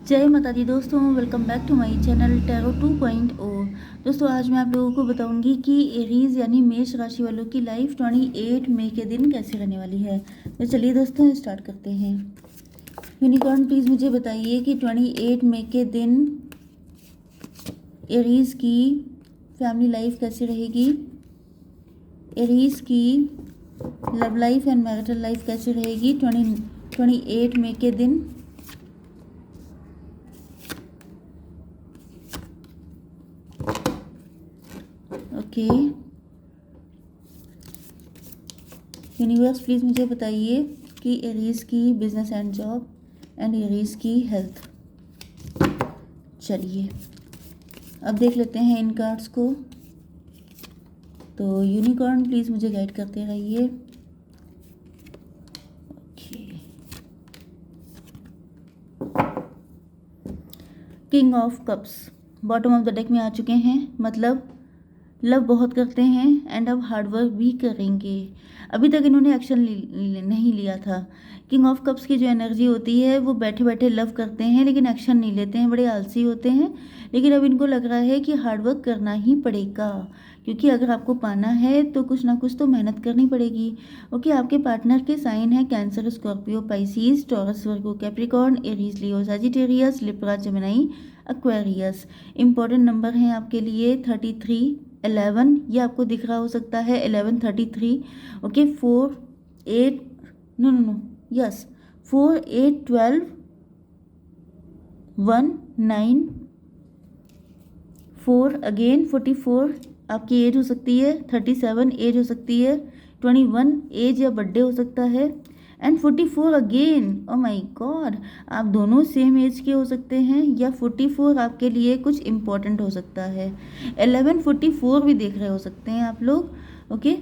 जय माता दी दोस्तों, welcome back to my channel tarot 2.0। दोस्तों आज मैं आप लोगों को बताऊंगी कि एरीज यानी मेष राशि वालों की लाइफ 28 मई के दिन कैसे रहने वाली है। तो चलिए दोस्तों स्टार्ट करते हैं। यूनिकॉर्न प्लीज़ मुझे बताइए कि 28 मई के दिन एरीज की फैमिली लाइफ कैसी रहेगी, एरीज की love life and marital life कैसी रहेगी 28 मई के दिन। ओके यूनिवर्स प्लीज़ मुझे बताइए कि एरीज की business and job and Aries की हेल्थ। चलिए अब देख लेते हैं इन कार्ड्स को। तो यूनिकॉर्न प्लीज़ मुझे गाइड करते रहिए। King of cups bottom of the deck में आ चुके हैं, मतलब लव बहुत करते हैं एंड अब हार्डवर्क भी करेंगे। अभी तक इन्होंने एक्शन नहीं लिया था। किंग ऑफ कप्स की जो एनर्जी होती है वो बैठे बैठे लव करते हैं लेकिन एक्शन नहीं लेते हैं, बड़े आलसी होते हैं। लेकिन अब इनको लग रहा है कि हार्डवर्क करना ही पड़ेगा, क्योंकि अगर आपको पाना है तो कुछ ना कुछ तो मेहनत करनी पड़ेगी। ओके, आपके पार्टनर के साइन है Cancer, Scorpio, Pisces, Taurus, Virgo, Capricorn, Aries, Leo, Sagittarius, Libra, Gemini, Aquarius. Important number हैं आपके लिए 33, 11, ये आपको दिख रहा हो सकता है 11, 33। ओके 4, 8, नो यस 4, 8, 12, 1, 9, 4 अगेन 44 आपकी एज हो सकती है, 37 एज हो सकती है, 21 एज या बर्थडे हो सकता है and 44 again. Oh my God, आप दोनों सेम एज के हो सकते हैं या 44 आपके लिए कुछ इम्पोर्टेंट हो सकता है। 11, 44 भी देख रहे हो सकते हैं आप लोग। ओके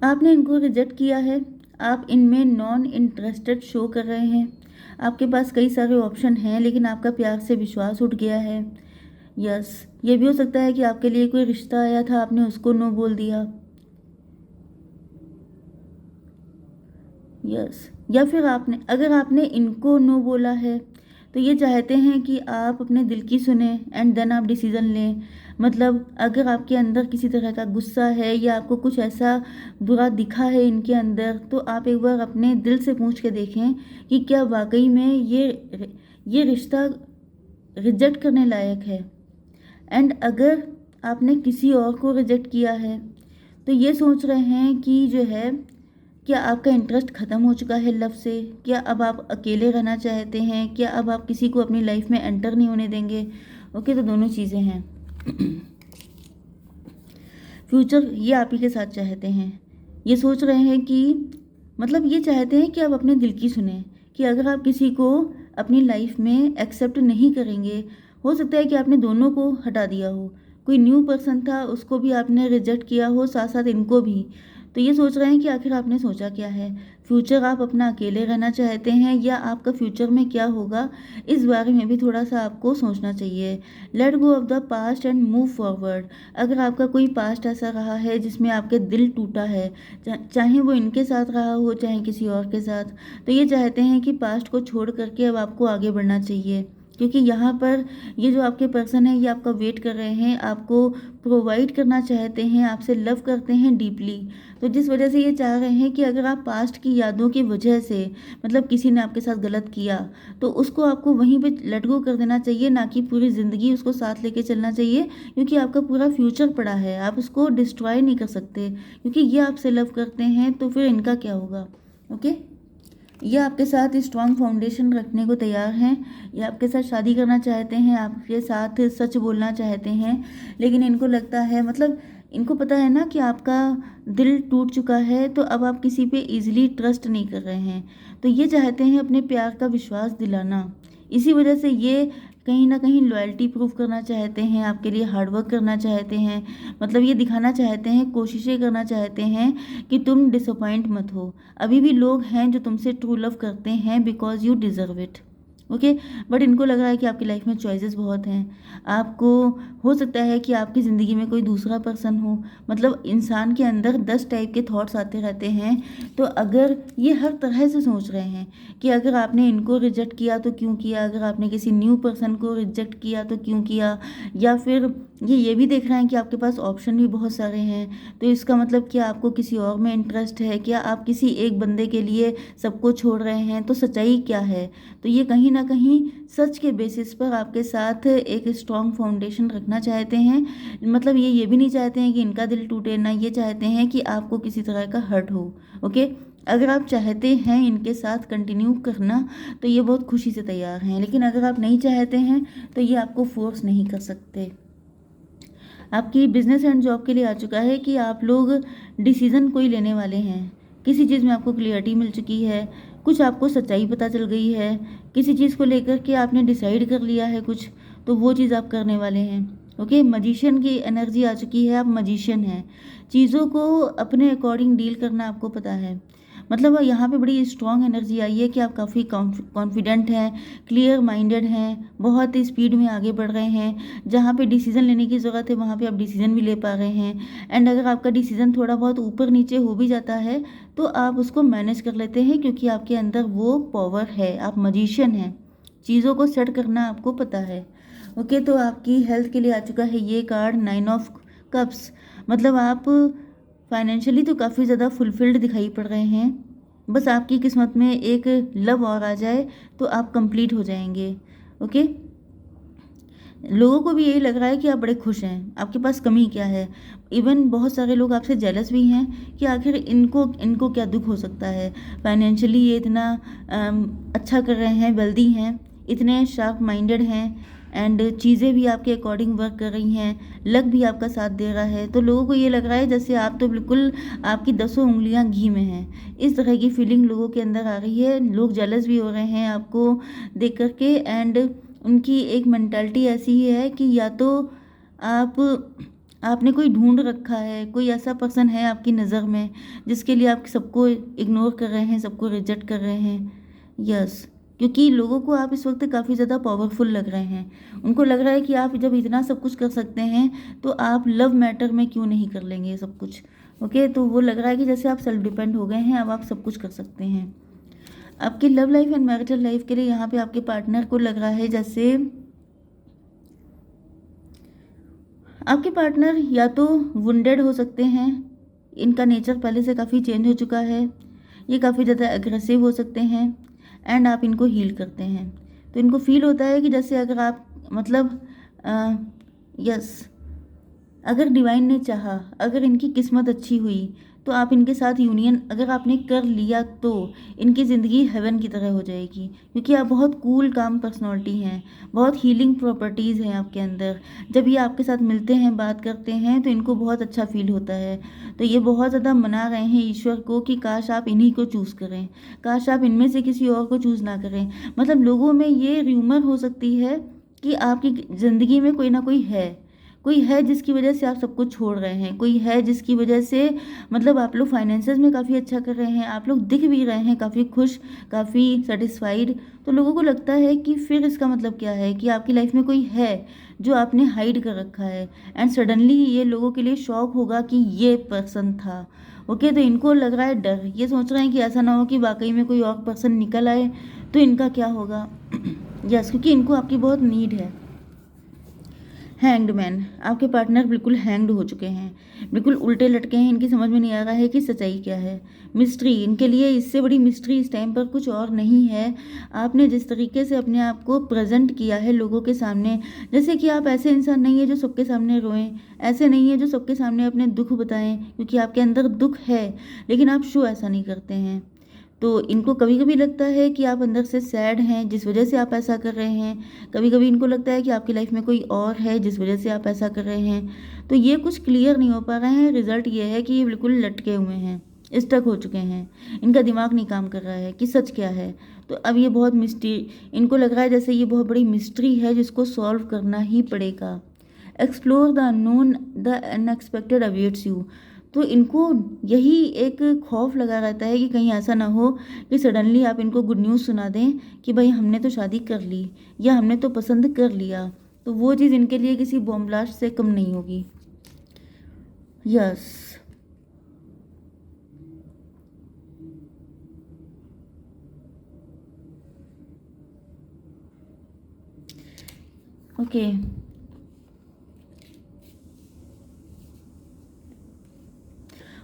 आपने इनको रिजेक्ट किया है, आप इनमें नॉन इंटरेस्टेड शो कर रहे हैं। आपके पास कई सारे ऑप्शन हैं लेकिन आपका प्यार से विश्वास उठ गया है। यस ये भी हो सकता है कि आपके लिए कोई रिश्ता आया था, आपने उसको नो बोल दिया। यस या फिर अगर आपने इनको नो बोला है तो ये चाहते हैं कि आप अपने दिल की सुने एंड देन आप डिसीज़न लें। मतलब अगर आपके अंदर किसी तरह का गुस्सा है या आपको कुछ ऐसा बुरा दिखा है इनके अंदर, तो आप एक बार अपने दिल से पूछ के देखें कि क्या वाकई में ये रिश्ता रिजेक्ट करने लायक है। एंड अगर आपने किसी और को रिजेक्ट किया है तो ये सोच रहे हैं कि जो है क्या आपका इंटरेस्ट ख़त्म हो चुका है लव से, क्या अब आप अकेले रहना चाहते हैं, क्या अब आप किसी को अपनी लाइफ में एंटर नहीं होने देंगे। ओके तो दोनों चीज़ें हैं। फ्यूचर ये आप ही के साथ चाहते हैं, ये सोच रहे हैं कि मतलब ये चाहते हैं कि आप अपने दिल की सुने कि अगर आप किसी को अपनी लाइफ में एक्सेप्ट नहीं करेंगे, हो सकता है कि आपने दोनों को हटा दिया हो, कोई न्यू पर्सन था उसको भी आपने रिजेक्ट किया हो, साथ साथ इनको भी। तो ये सोच रहे हैं कि आखिर आपने सोचा क्या है। फ्यूचर आप अपना अकेले रहना चाहते हैं या आपका फ्यूचर में क्या होगा, इस बारे में भी थोड़ा सा आपको सोचना चाहिए। Let go of the past and move forward. अगर आपका कोई पास्ट ऐसा रहा है जिसमें आपके दिल टूटा है, चाहे वो इनके साथ रहा हो चाहे किसी और के साथ, तो ये चाहते हैं कि पास्ट को छोड़ करके अब आपको आगे बढ़ना चाहिए। क्योंकि यहाँ पर ये जो आपके पर्सन है ये आपका वेट कर रहे हैं, आपको प्रोवाइड करना चाहते हैं, आपसे लव करते हैं डीपली। तो जिस वजह से ये चाह रहे हैं कि अगर आप पास्ट की यादों की वजह से मतलब किसी ने आपके साथ गलत किया तो उसको आपको वहीं पे लेट गो कर देना चाहिए, ना कि पूरी ज़िंदगी उसको साथ लेके चलना चाहिए। क्योंकि आपका पूरा फ्यूचर पड़ा है, आप उसको डिस्ट्रॉय नहीं कर सकते, क्योंकि ये आपसे लव करते हैं तो फिर इनका क्या होगा। ओके ये आपके साथ स्ट्रॉन्ग फाउंडेशन रखने को तैयार हैं, ये आपके साथ शादी करना चाहते हैं, आपके साथ सच बोलना चाहते हैं। लेकिन इनको लगता है मतलब इनको पता है ना कि आपका दिल टूट चुका है, तो अब आप किसी पे इजीली ट्रस्ट नहीं कर रहे हैं। तो ये चाहते हैं अपने प्यार का विश्वास दिलाना, इसी वजह से ये कहीं ना कहीं लॉयल्टी प्रूव करना चाहते हैं, आपके लिए हार्डवर्क करना चाहते हैं। मतलब ये दिखाना चाहते हैं, कोशिशें करना चाहते हैं कि तुम डिसअपॉइंट मत हो। अभी भी लोग हैं जो तुमसे ट्रू लव करते हैं because you deserve it. Okay. But इनको लग रहा है कि आपकी लाइफ में चॉइसेस बहुत हैं। आपको हो सकता है कि आपकी ज़िंदगी में कोई दूसरा पर्सन हो। मतलब इंसान के अंदर 10 टाइप के थॉट्स आते रहते हैं। तो अगर ये हर तरह से सोच रहे हैं कि अगर आपने इनको रिजेक्ट किया तो क्यों किया, अगर आपने किसी न्यू पर्सन को रिजेक्ट किया तो क्यों किया, या फिर ये भी देख रहे हैं कि आपके पास ऑप्शन भी बहुत सारे हैं। तो इसका मतलब क्या आपको किसी और में इंटरेस्ट है, क्या आप किसी एक बंदे के लिए सबको छोड़ रहे हैं, तो सच्चाई क्या है। तो ये कहीं ना कहीं सच के बेसिस पर आपके साथ एक स्ट्रॉन्ग फाउंडेशन रखना चाहते हैं। मतलब ये भी नहीं चाहते हैं कि इनका दिल टूटे, ना ये चाहते हैं कि आपको किसी तरह का हर्ट हो। ओके। अगर आप चाहते हैं इनके साथ कंटिन्यू करना तो ये बहुत खुशी से तैयार हैं, लेकिन अगर आप नहीं चाहते हैं तो ये आपको फोर्स नहीं कर सकते। आपकी बिजनेस एंड जॉब के लिए आ चुका है कि आप लोग डिसीज़न कोई लेने वाले हैं। किसी चीज़ में आपको क्लियरिटी मिल चुकी है, कुछ आपको सच्चाई पता चल गई है, किसी चीज़ को लेकर के आपने डिसाइड कर लिया है कुछ, तो वो चीज़ आप करने वाले हैं। ओके। मजिशियन की एनर्जी आ चुकी है, आप मजिशियन हैं। चीज़ों को अपने अकॉर्डिंग डील करना आपको पता है। मतलब यहाँ पे बड़ी स्ट्रॉन्ग एनर्जी आई है कि आप काफ़ी कॉन्फिडेंट हैं, क्लियर माइंडेड हैं, बहुत स्पीड में आगे बढ़ रहे हैं। जहाँ पे डिसीज़न लेने की ज़रूरत है वहाँ पे आप डिसीज़न भी ले पा रहे हैं। एंड अगर आपका डिसीज़न थोड़ा बहुत ऊपर नीचे हो भी जाता है तो आप उसको मैनेज कर लेते हैं, क्योंकि आपके अंदर वो पावर है, आप मजिशियन हैं। चीज़ों को सेट करना आपको पता है। ओके। तो आपकी हेल्थ के लिए आ चुका है ये कार्ड 9 ऑफ कप्स। मतलब आप फाइनेंशियली तो काफ़ी ज़्यादा फुलफिल्ड दिखाई पड़ रहे हैं। बस आपकी किस्मत में एक लव और आ जाए तो आप कंप्लीट हो जाएंगे। ओके। लोगों को भी यही लग रहा है कि आप बड़े खुश हैं, आपके पास कमी क्या है। इवन बहुत सारे लोग आपसे जेलस भी हैं कि आखिर इनको इनको क्या दुख हो सकता है। फाइनेंशियली ये इतना अच्छा कर रहे हैं, वेल्दी हैं, इतने शार्प माइंडेड हैं, एंड चीज़ें भी आपके अकॉर्डिंग वर्क कर रही हैं, लक भी आपका साथ दे रहा है। तो लोगों को ये लग रहा है जैसे आप तो बिल्कुल आपकी 10 उंगलियां घी में हैं। इस तरह की फीलिंग लोगों के अंदर आ रही है। लोग जेलस भी हो रहे हैं आपको देख करके, एंड उनकी एक मेंटालिटी ऐसी ही है कि या तो आप आपने कोई ढूंढ रखा है, कोई ऐसा पर्सन है आपकी नज़र में जिसके लिए आप सबको इग्नोर कर रहे हैं, सबको रिजेक्ट कर रहे हैं। यस। क्योंकि लोगों को आप इस वक्त काफ़ी ज़्यादा पावरफुल लग रहे हैं। उनको लग रहा है कि आप जब इतना सब कुछ कर सकते हैं तो आप लव मैटर में क्यों नहीं कर लेंगे सब कुछ। ओके। तो वो लग रहा है कि जैसे आप सेल्फ डिपेंड हो गए हैं, अब आप सब कुछ कर सकते हैं। आपकी love life and marital life के लिए यहाँ पे आपके पार्टनर को लग रहा है जैसे आपके पार्टनर या तो वुंडेड हो सकते हैं, इनका नेचर पहले से काफ़ी चेंज हो चुका है, ये काफ़ी ज़्यादा एग्रेसिव हो सकते हैं, एंड आप इनको हील करते हैं। तो इनको फील होता है कि जैसे अगर आप मतलब यस, अगर डिवाइन ने चाहा, अगर इनकी किस्मत अच्छी हुई तो आप इनके साथ यूनियन अगर आपने कर लिया तो इनकी ज़िंदगी हेवन की तरह हो जाएगी, क्योंकि आप बहुत कूल काम पर्सनालिटी हैं, बहुत हीलिंग प्रॉपर्टीज़ हैं आपके अंदर। जब ये आपके साथ मिलते हैं, बात करते हैं, तो इनको बहुत अच्छा फील होता है। तो ये बहुत ज़्यादा मना रहे हैं ईश्वर को कि काश आप इन्हीं को चूज़ करें, काश आप इनमें से किसी और को चूज़ ना करें। मतलब लोगों में ये र्यूमर हो सकती है कि आपकी ज़िंदगी में कोई है जिसकी वजह से आप सब कुछ छोड़ रहे हैं, कोई है जिसकी वजह से मतलब आप लोग फाइनेंसेस में काफ़ी अच्छा कर रहे हैं, आप लोग दिख भी रहे हैं काफ़ी खुश, काफ़ी सेटिस्फाइड। तो लोगों को लगता है कि फिर इसका मतलब क्या है कि आपकी लाइफ में कोई है जो आपने हाइड कर रखा है, एंड सडनली ये लोगों के लिए शॉक होगा कि ये पर्सन था। ओके। तो इनको लग रहा है डर, ये सोच रहे हैं कि ऐसा ना हो कि वाकई में कोई और पर्सन निकल आए तो इनका क्या होगा। यस, क्योंकि इनको आपकी बहुत नीड है। हैंग्ड मैन, आपके पार्टनर बिल्कुल हैंग्ड हो चुके हैं, बिल्कुल उल्टे लटके हैं, इनकी समझ में नहीं आ रहा है कि सच्चाई क्या है। मिस्ट्री, इनके लिए इससे बड़ी मिस्ट्री इस टाइम पर कुछ और नहीं है। आपने जिस तरीके से अपने आप को प्रेजेंट किया है लोगों के सामने, जैसे कि आप ऐसे इंसान नहीं है जो सबके सामने रोएं, ऐसे नहीं है जो सबके सामने अपने दुख बताएं, क्योंकि आपके अंदर दुख है, लेकिन आप शो ऐसा नहीं करते हैं। तो इनको कभी कभी लगता है कि आप अंदर से सैड हैं जिस वजह से आप ऐसा कर रहे हैं, कभी कभी इनको लगता है कि आपकी लाइफ में कोई और है जिस वजह से आप ऐसा कर रहे हैं। तो ये कुछ क्लियर नहीं हो पा रहे हैं। रिजल्ट ये है कि ये बिल्कुल लटके हुए हैं, स्टक हो चुके हैं, इनका दिमाग नहीं काम कर रहा है कि सच क्या है। तो अब ये बहुत मिस्ट्री, इनको लग रहा है जैसे ये बहुत बड़ी मिस्ट्री है जिसको सॉल्व करना ही पड़ेगा। Explore the unknown, the unexpected awaits you. तो इनको यही एक खौफ लगा रहता है कि कहीं ऐसा ना हो कि सडनली आप इनको गुड न्यूज़ सुना दें कि भाई हमने तो शादी कर ली या हमने तो पसंद कर लिया। तो वो चीज़ इनके लिए किसी बॉम्ब ब्लास्ट से कम नहीं होगी। यस। ओके।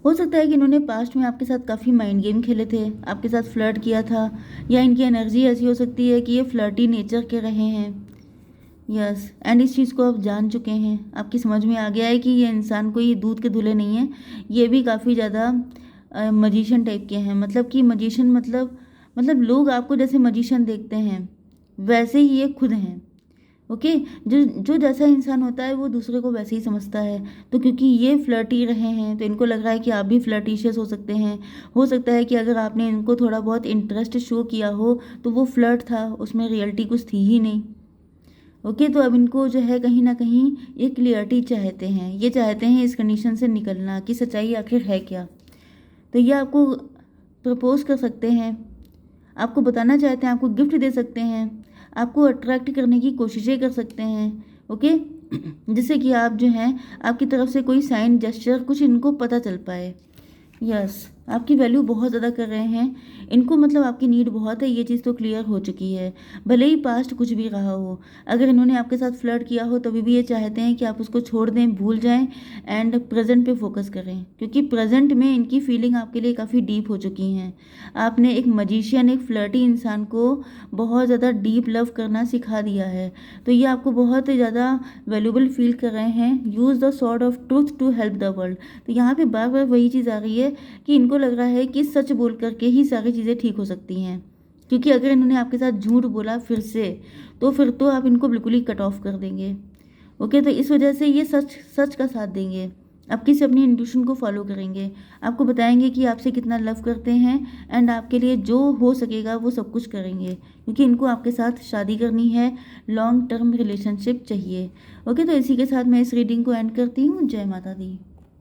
हो सकता है कि इन्होंने पास्ट में आपके साथ काफ़ी माइंड गेम खेले थे, आपके साथ फ्लर्ट किया था, या इनकी एनर्जी ऐसी हो सकती है कि ये फ्लर्टी नेचर के रहे हैं। यस, एंड इस चीज़ को आप जान चुके हैं, आपकी समझ में आ गया है कि ये इंसान कोई दूध के धुले नहीं है, ये भी काफ़ी ज़्यादा मजिशियन टाइप के हैं। मतलब कि मजिशियन मतलब लोग आपको जैसे मजिशियन देखते हैं वैसे ही ये खुद हैं। ओके। जो जो जैसा इंसान होता है वो दूसरे को वैसे ही समझता है। तो क्योंकि ये फ्लर्टी रहे हैं तो इनको लग रहा है कि आप भी फ्लर्टिशियस हो सकते हैं। हो सकता है कि अगर आपने इनको थोड़ा बहुत इंटरेस्ट शो किया हो तो वो फ्लर्ट था, उसमें रियलिटी कुछ थी ही नहीं। ओके। तो अब इनको जो है कहीं ना कहीं ये क्लियरिटी चाहते हैं, ये चाहते हैं इस कंडीशन से निकलना कि सच्चाई आखिर है क्या। तो ये आपको प्रपोज कर सकते हैं, आपको बताना चाहते हैं, आपको गिफ्ट दे सकते हैं, आपको अट्रैक्ट करने की कोशिशें कर सकते हैं। ओके। जिससे कि आप जो हैं आपकी तरफ से कोई साइन जेस्चर कुछ इनको पता चल पाए। यस, आपकी वैल्यू बहुत ज़्यादा कर रहे हैं इनको, मतलब आपकी नीड बहुत है, ये चीज़ तो क्लियर हो चुकी है। भले ही पास्ट कुछ भी रहा हो, अगर इन्होंने आपके साथ फ्लर्ट किया हो तभी भी ये चाहते हैं कि आप उसको छोड़ दें, भूल जाएं एंड प्रेजेंट पे फोकस करें, क्योंकि प्रेजेंट में इनकी फीलिंग आपके लिए काफ़ी डीप हो चुकी हैं। आपने एक मजिशियन, एक फ्लर्टी इंसान को बहुत ज़्यादा डीप लव करना सिखा दिया है, तो ये आपको बहुत ही ज़्यादा वैल्यूबल फील कर रहे हैं। Use the sword of truth to help the world. तो यहाँ पे बार बार वही चीज़ आ रही है कि इनको लग रहा है कि सच बोल करके ही सारी चीज़ें ठीक हो सकती हैं, क्योंकि अगर इन्होंने आपके साथ झूठ बोला फिर तो आप इनको बिल्कुल ही कट ऑफ कर देंगे। ओके। तो इस वजह से ये सच सच का साथ देंगे, आपकी से अपनी इंट्यूशन को फॉलो करेंगे, आपको बताएंगे कि आपसे कितना लव करते हैं एंड आपके लिए जो हो सकेगा वो सब कुछ करेंगे, क्योंकि इनको आपके साथ शादी करनी है, लॉन्ग टर्म रिलेशनशिप चाहिए। ओके। तो इसी के साथ मैं इस रीडिंग को एंड करती हूँ। जय माता दी।